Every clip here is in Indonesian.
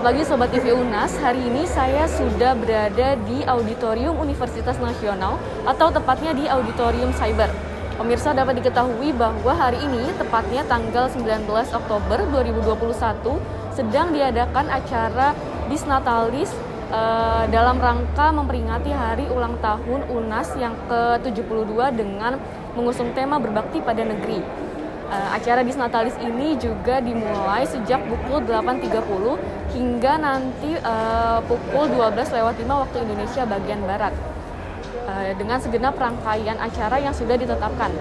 pagi Sobat TV UNAS, hari ini saya sudah berada di Auditorium Universitas Nasional atau tepatnya di Auditorium Cyber. Pemirsa dapat diketahui bahwa hari ini, tepatnya tanggal 19 Oktober 2021, sedang diadakan acara Disnatalis dalam rangka memperingati hari ulang tahun UNAS yang ke-72 dengan mengusung tema berbakti pada negeri. Acara Disnatalis ini juga dimulai sejak pukul 8.30 hingga nanti pukul 12.05 waktu Indonesia bagian Barat dengan segenap rangkaian acara yang sudah ditetapkan.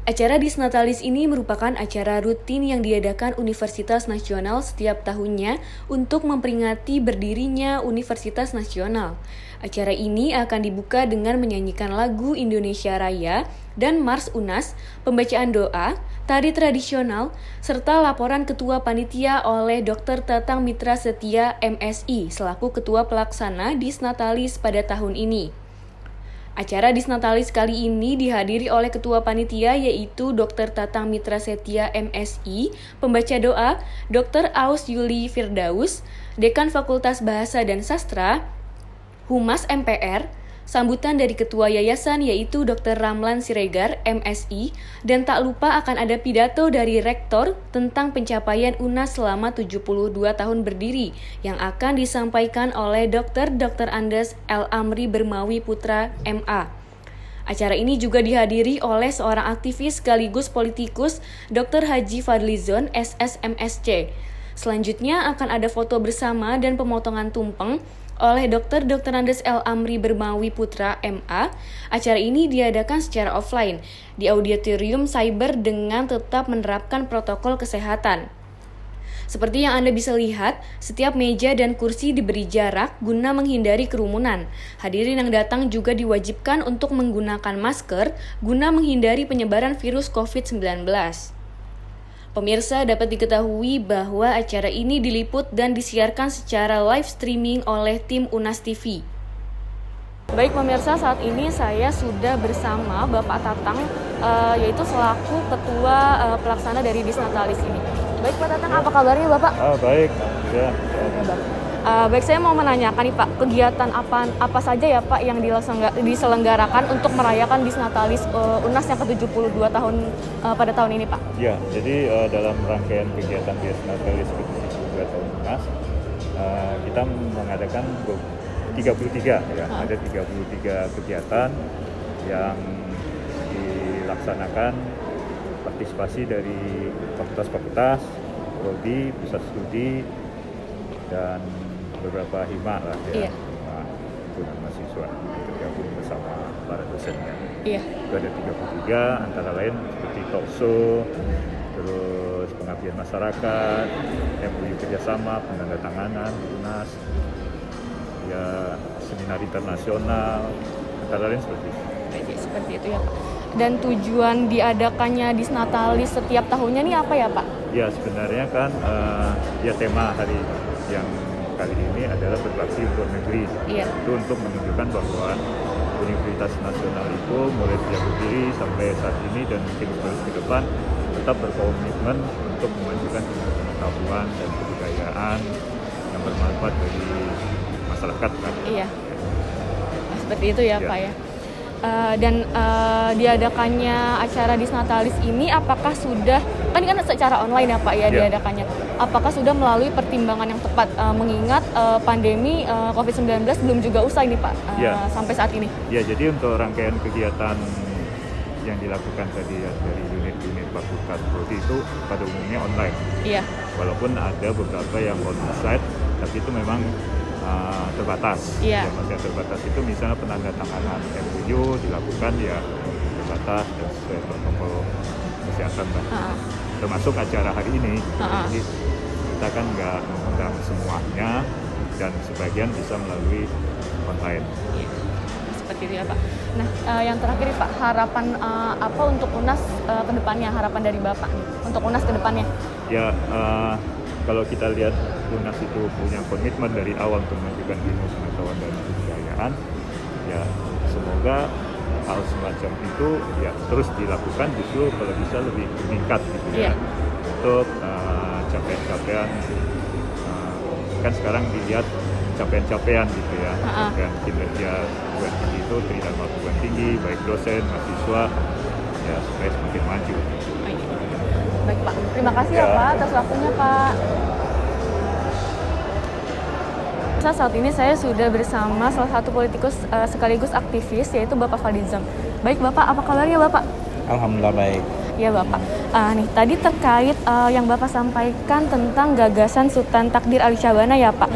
Acara Disnatalis ini merupakan acara rutin yang diadakan Universitas Nasional setiap tahunnya untuk memperingati berdirinya Universitas Nasional. Acara ini akan dibuka dengan menyanyikan lagu Indonesia Raya dan Mars UNAS, pembacaan doa, tari tradisional, serta laporan Ketua Panitia oleh Dr. Tatang Mitra Setia MSI selaku Ketua Pelaksana Disnatalis pada tahun ini. Acara Disnatalis kali ini dihadiri oleh Ketua Panitia yaitu Dr. Tatang Mitra Setia MSI, pembaca doa, Dr. Aus Yuli Firdaus, Dekan Fakultas Bahasa dan Sastra, Humas MPR, sambutan dari Ketua Yayasan yaitu Dr. Ramlan Siregar, MSI, dan tak lupa akan ada pidato dari Rektor tentang pencapaian UNAS selama 72 tahun berdiri yang akan disampaikan oleh Dr. Andes L. Amri Bermawi Putra, MA. Acara ini juga dihadiri oleh seorang aktivis sekaligus politikus Dr. Haji Fadlizon, SSMSC. Selanjutnya akan ada foto bersama dan pemotongan tumpeng oleh Dr. Andes L. Amri Bermawi Putra, MA. Acara ini diadakan secara offline di Auditorium Cyber dengan tetap menerapkan protokol kesehatan. Seperti yang Anda bisa lihat, setiap meja dan kursi diberi jarak guna menghindari kerumunan. Hadirin yang datang juga diwajibkan untuk menggunakan masker guna menghindari penyebaran virus COVID-19. Pemirsa dapat diketahui bahwa acara ini diliput dan disiarkan secara live streaming oleh tim UNAS TV. Baik pemirsa, saat ini saya sudah bersama Bapak Tatang, yaitu selaku Ketua Pelaksana dari Disnatalis ini. Baik Pak Tatang, apa kabarnya Bapak? Baik, ya. Baik, saya mau menanyakan nih Pak, kegiatan apa saja ya Pak yang diselenggarakan untuk merayakan Disnatalis UNAS yang ke-72 tahun pada tahun ini Pak? Ya, jadi dalam rangkaian kegiatan Disnatalis ke-72 tahun UNAS, kita mengadakan 33 ya, ada 33 kegiatan yang dilaksanakan partisipasi dari fakultas-fakultas, prodi, pusat studi, dan beberapa hima lah ya, himpunan mahasiswa tergabung bersama para dosennya. Iya. Itu ada 33 antara lain seperti talkshow, terus pengabdian masyarakat, MOU kerjasama, penandatanganan, UNAS, ya seminar internasional, antara lain seperti itu. Seperti itu ya Pak. Dan tujuan diadakannya Disnatalis setiap tahunnya nih apa ya Pak? Ya sebenarnya kan ya tema hari yang kali ini adalah berbakti untuk negeri. Iya. Itu untuk menunjukkan bahwa Universitas Nasional itu mulai sejak berdiri sampai saat ini dan mungkin terus ke depan tetap berkomitmen untuk memajukan pengetahuan dan kebudayaan yang bermanfaat bagi masyarakat kan. Iya. Nah, seperti itu ya Pak ya. Dan diadakannya acara Disnatalis ini apakah sudah, kan secara online ya Pak ya diadakannya, apakah sudah melalui pertimbangan yang tepat mengingat pandemi COVID-19 belum juga usai nih Pak sampai saat ini? Ya, jadi untuk rangkaian kegiatan yang dilakukan tadi ya, dari unit-unit fakultas prodi itu pada umumnya online. Iya. Walaupun ada beberapa yang on-site, tapi itu memang terbatas. Iya. Yang terbatas itu misalnya penandatanganan MOU dilakukan ya terbatas dan sesuai protokol kesehatan termasuk acara hari ini. Jadi kita kan nggak mengundang semuanya dan sebagian bisa melalui online. Iya. Seperti itu ya Pak. Nah, yang terakhir Pak, harapan apa untuk UNAS ke depannya, harapan dari Bapak nih, untuk UNAS ke depannya? Ya, kalau kita lihat UNAS itu punya komitmen dari awal untuk menunjukkan ilmu pengetahuan dan kebudayaan, ya semoga hal semacam itu ya terus dilakukan, justru kalau bisa lebih meningkat gitu ya, untuk capaian-capaian kan sekarang dilihat capaian-capaian gitu ya, capaian kinerja perguruan tinggi itu tridharma perguruan tinggi, baik dosen, mahasiswa, ya supaya semakin maju. Baik Pak, terima kasih ya Pak atas waktunya Pak. Saat ini saya sudah bersama salah satu politikus sekaligus aktivis, yaitu Bapak Fadlizon. Baik Bapak, apa kabarnya Bapak? Alhamdulillah baik. Ya Bapak, nih tadi terkait yang Bapak sampaikan tentang gagasan Sultan Takdir Ali Syahbana ya Pak,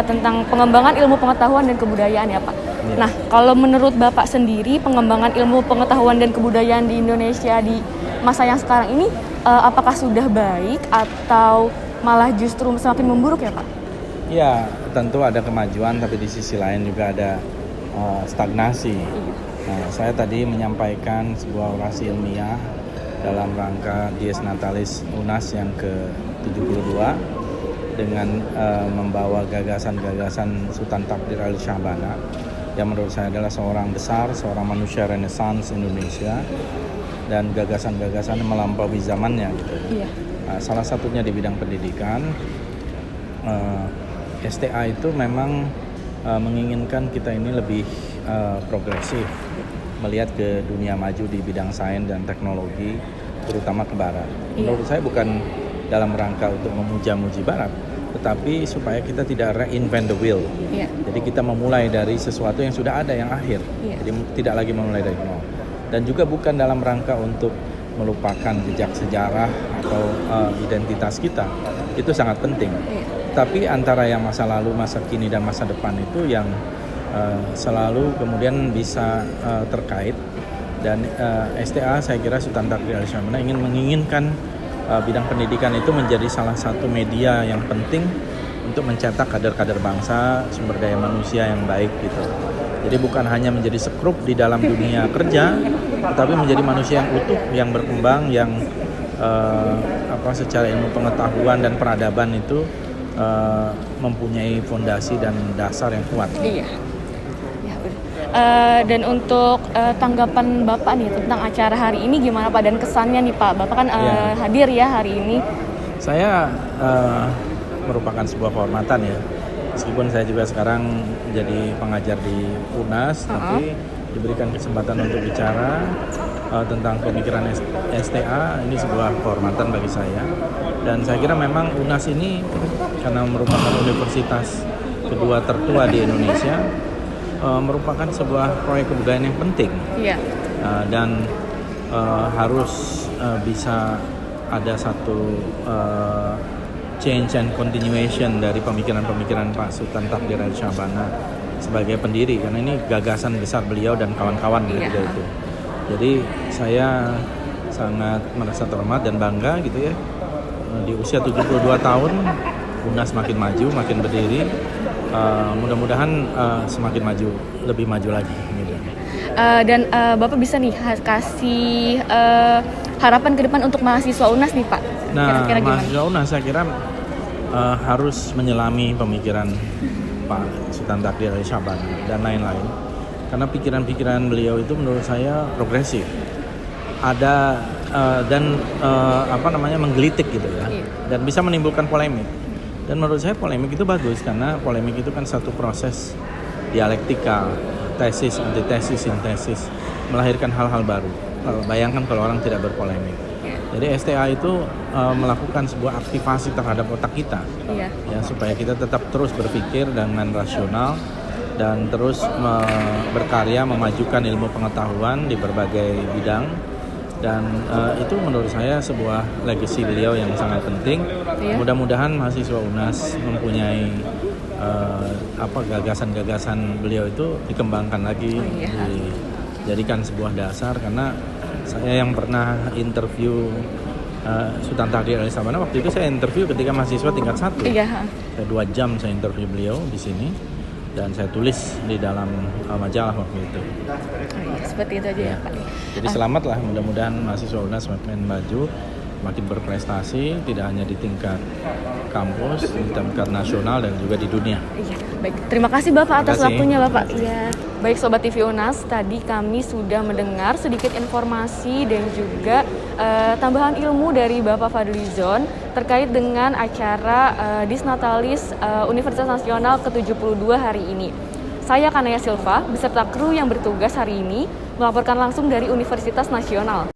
tentang pengembangan ilmu pengetahuan dan kebudayaan ya Pak. Nah, kalau menurut Bapak sendiri pengembangan ilmu pengetahuan dan kebudayaan di Indonesia di masa yang sekarang ini apakah sudah baik atau malah justru semakin memburuk ya Pak? Ya, tentu ada kemajuan, tapi di sisi lain juga ada stagnasi. Nah, saya tadi menyampaikan sebuah orasi ilmiah dalam rangka Dies Natalis UNAS yang ke-72 dengan membawa gagasan-gagasan Sultan Takdir Ali Syahbana yang menurut saya adalah seorang besar, seorang manusia renaissance Indonesia dan gagasan-gagasan melampaui zamannya gitu. Nah, salah satunya di bidang pendidikan. STA itu memang menginginkan kita ini lebih progresif, melihat ke dunia maju di bidang sains dan teknologi, terutama ke barat. Menurut saya bukan dalam rangka untuk memuja-muji barat, tetapi supaya kita tidak reinvent the wheel. Jadi kita memulai dari sesuatu yang sudah ada yang akhir. Jadi tidak lagi memulai dari nol. Dan juga bukan dalam rangka untuk melupakan jejak sejarah atau identitas kita. Itu sangat penting. Tapi antara yang masa lalu, masa kini, dan masa depan itu yang selalu kemudian bisa terkait. Dan STA saya kira Sultan Takdir Ali Syahbana menginginkan bidang pendidikan itu menjadi salah satu media yang penting untuk mencetak kader-kader bangsa, sumber daya manusia yang baik gitu. Jadi bukan hanya menjadi sekrup di dalam dunia kerja, tetapi menjadi manusia yang utuh, yang berkembang, yang secara ilmu pengetahuan dan peradaban itu mempunyai fondasi dan dasar yang kuat. Dan untuk tanggapan Bapak nih tentang acara hari ini gimana Pak, dan kesannya nih Pak? Bapak kan hadir ya hari ini. Saya merupakan sebuah kehormatan ya. Meskipun saya juga sekarang jadi pengajar di UNAS, tapi diberikan kesempatan untuk bicara tentang pemikiran STA, ini sebuah kehormatan bagi saya. Dan saya kira memang UNAS ini karena merupakan universitas kedua tertua di Indonesia, merupakan sebuah proyek kebudayaan yang penting. Dan harus bisa ada satu change and continuation dari pemikiran-pemikiran Pak Sultan Takdir Ali Syahbana sebagai pendiri, karena ini gagasan besar beliau dan kawan-kawan gitu itu. Jadi saya sangat merasa terhormat dan bangga gitu ya, di usia 72 tahun UNAS makin maju, makin berdiri. Mudah-mudahan semakin maju, lebih maju lagi gitu. Dan Bapak bisa nih kasih harapan ke depan untuk mahasiswa UNAS nih Pak? Nah, mahasiswa UNAS saya kira harus menyelami pemikiran Pak Sultan Takdir Ali Syahbana dan lain-lain, karena pikiran-pikiran beliau itu menurut saya progresif, ada dan menggelitik gitu ya, dan bisa menimbulkan polemik. Dan menurut saya polemik itu bagus, karena polemik itu kan satu proses dialektika, tesis, antitesis, sintesis, melahirkan hal-hal baru. Bayangkan kalau orang tidak berpolemik. Jadi STA itu melakukan sebuah aktivasi terhadap otak kita, ya, supaya kita tetap terus berpikir dengan rasional dan terus berkarya memajukan ilmu pengetahuan di berbagai bidang. Dan itu menurut saya sebuah legacy beliau yang sangat penting. Mudah-mudahan mahasiswa UNAS mempunyai gagasan-gagasan beliau itu dikembangkan lagi, dijadikan sebuah dasar. Karena saya yang pernah interview Sultan Takdir Ali Syahbana, waktu itu saya interview ketika mahasiswa tingkat 1. Saya 2 jam saya interview beliau di sini, dan saya tulis di dalam majalah waktu itu. Seperti itu aja ya Pak. Jadi selamatlah, mudah-mudahan mahasiswa UNAS semakin maju makin berprestasi, tidak hanya di tingkat kampus, di tingkat nasional dan juga di dunia. Iya, baik. Terima kasih Bapak atas Terima kasih. waktunya Bapak. Iya. Baik Sobat TV UNAS, tadi kami sudah mendengar sedikit informasi dan juga tambahan ilmu dari Bapak Fadlizon terkait dengan acara Disnatalis Universitas Nasional ke-72 hari ini. Saya Kanaya Silva beserta kru yang bertugas hari ini melaporkan langsung dari Universitas Nasional.